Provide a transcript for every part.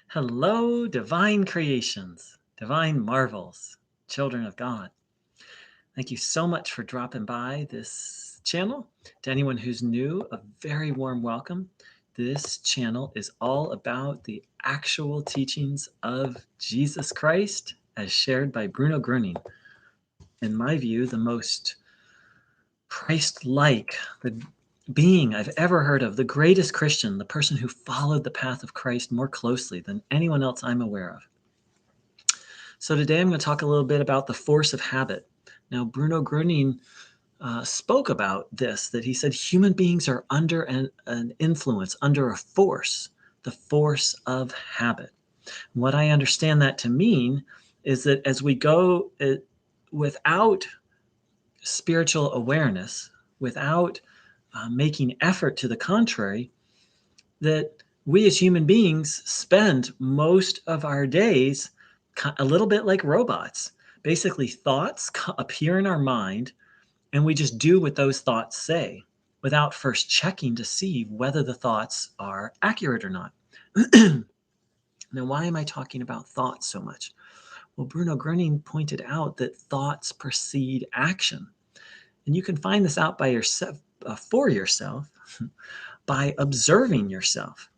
Hello, divine creations, divine marvels, children of God. Thank you so much for dropping by this channel. To anyone who's new, a very warm welcome. This channel is all about the actual teachings of Jesus Christ as shared by Bruno Groening. In my view, the most Christ-like, the being I've ever heard of, the greatest Christian, the person who followed the path of Christ more closely than anyone else I'm aware of. So today I'm going to talk a little bit about the force of habit. Now, Bruno Groening spoke about this, that he said human beings are under an influence, under a force, the force of habit. What I understand that to mean is that as we go without spiritual awareness, without making effort to the contrary, that we as human beings spend most of our days a little bit like robots. Basically, thoughts appear in our mind, and we just do what those thoughts say without first checking to see whether the thoughts are accurate or not. Now, why am I talking about thoughts so much? Well, Bruno Groening pointed out that thoughts precede action. And you can find this out by yourself, for yourself, by observing yourself.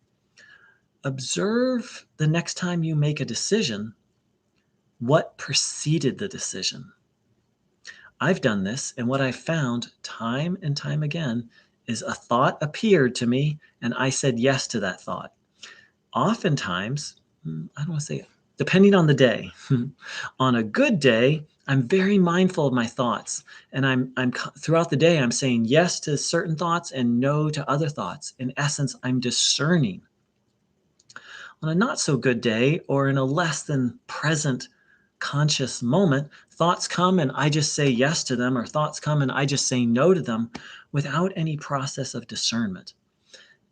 Observe the next time you make a decision, what preceded the decision. I've done this, and what I've found time and time again is a thought appeared to me, and I said yes to that thought. Oftentimes, I don't want to say, depending on the day. On a good day, I'm very mindful of my thoughts, and I'm throughout the day I'm saying yes to certain thoughts and no to other thoughts. In essence, I'm discerning. On a not so good day, or in a less than present conscious moment, thoughts come and I just say yes to them, or thoughts come and I just say no to them without any process of discernment.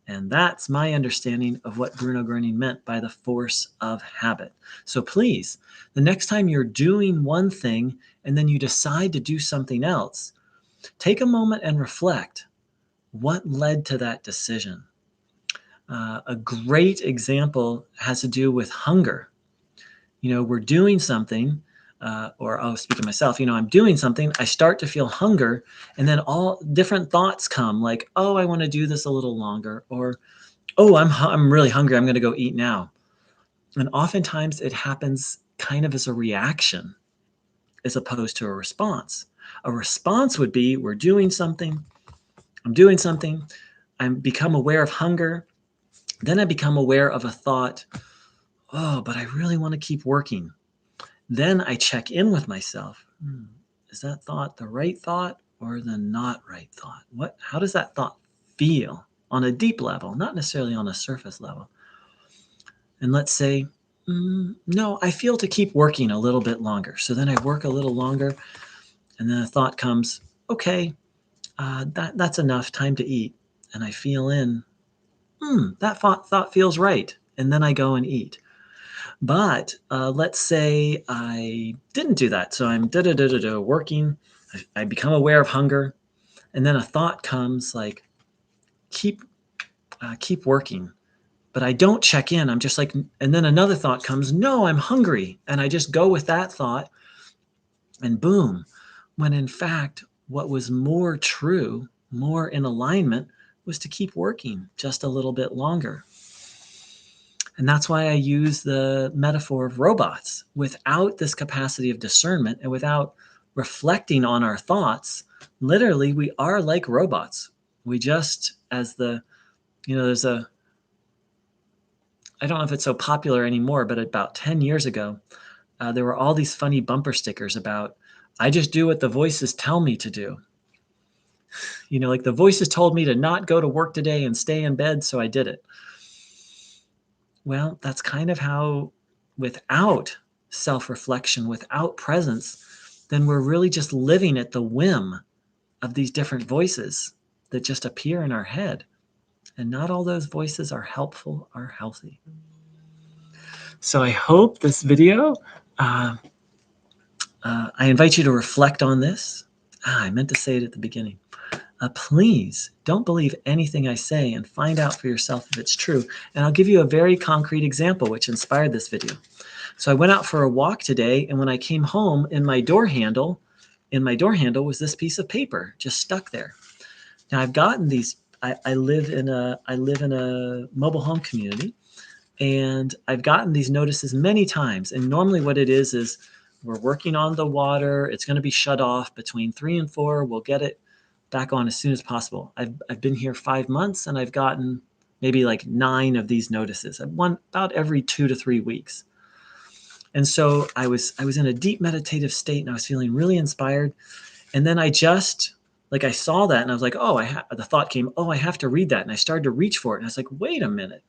And that's my understanding of what Bruno Groening meant by the force of habit. So please, the next time you're doing one thing and then you decide to do something else, take a moment and reflect. What led to that decision? A great example has to do with hunger. We're doing something, or I'll speak to myself, I'm doing something, I start to feel hunger, and then all different thoughts come like, oh, I want to do this a little longer, or, oh, I'm really hungry, I'm going to go eat now. And oftentimes it happens kind of as a reaction as opposed to a response. A response would be, we're doing something, I'm doing something, I become aware of hunger, then I become aware of a thought, oh, but I really want to keep working. Then I check in with myself. Is that thought the right thought or the not right thought? How does that thought feel on a deep level, not necessarily on a surface level? And let's say, no, I feel to keep working a little bit longer. So then I work a little longer, and then a thought comes, okay, that's enough, time to eat. And I feel that thought feels right. And then I go and eat. But let's say I didn't do that. So I'm working. I become aware of hunger. And then a thought comes like, keep working. But I don't check in. I'm just like, and then another thought comes, no, I'm hungry. And I just go with that thought. And boom, when in fact, what was more true, more in alignment, was to keep working just a little bit longer. And that's why I use the metaphor of robots. Without this capacity of discernment and without reflecting on our thoughts, literally we are like robots. We just, as there's I don't know if it's so popular anymore, but about 10 years ago, there were all these funny bumper stickers about, I just do what the voices tell me to do. Like the voices told me to not go to work today and stay in bed, so I did it. Well, that's kind of how, without self-reflection, without presence, then we're really just living at the whim of these different voices that just appear in our head. And not all those voices are helpful or healthy. So I hope this video, I invite you to reflect on this. I meant to say it at the beginning. Please don't believe anything I say and find out for yourself if it's true. And I'll give you a very concrete example which inspired this video. So I went out for a walk today, and when I came home, in my door handle was this piece of paper just stuck there. Now I've gotten these. I live in a mobile home community, and I've gotten these notices many times. And normally, what it is we're working on the water. It's going to be shut off between 3 and 4. We'll get it back on as soon as possible. I've been here 5 months, and I've gotten maybe like 9 of these notices. One about every 2 to 3 weeks. And so I was in a deep meditative state, and I was feeling really inspired. And then I just I saw that, and I was like, oh, the thought came, oh, I have to read that. And I started to reach for it, and I was like, wait a minute,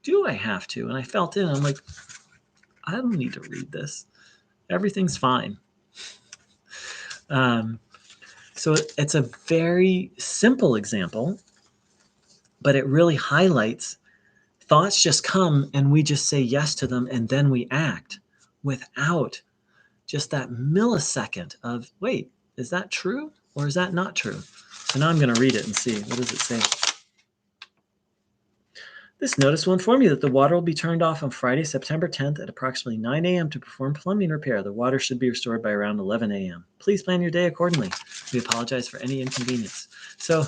do I have to? And I felt it, and I'm like, I don't need to read this. Everything's fine. So it's a very simple example, but it really highlights thoughts just come and we just say yes to them, and then we act without just that millisecond of, wait, is that true or is that not true? So now I'm going to read it and see. What does it say? This notice will inform you that the water will be turned off on Friday, September 10th at approximately 9 a.m. to perform plumbing repair. The water should be restored by around 11 a.m. Please plan your day accordingly. We apologize for any inconvenience. So,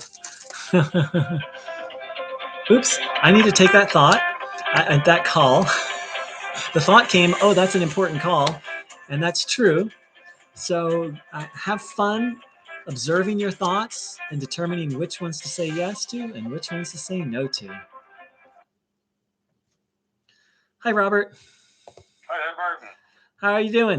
oops, I need to take that thought, that call. The thought came, oh, that's an important call. And that's true. So have fun observing your thoughts and determining which ones to say yes to and which ones to say no to. Hi, Robert. Hi, Martin. How are you doing?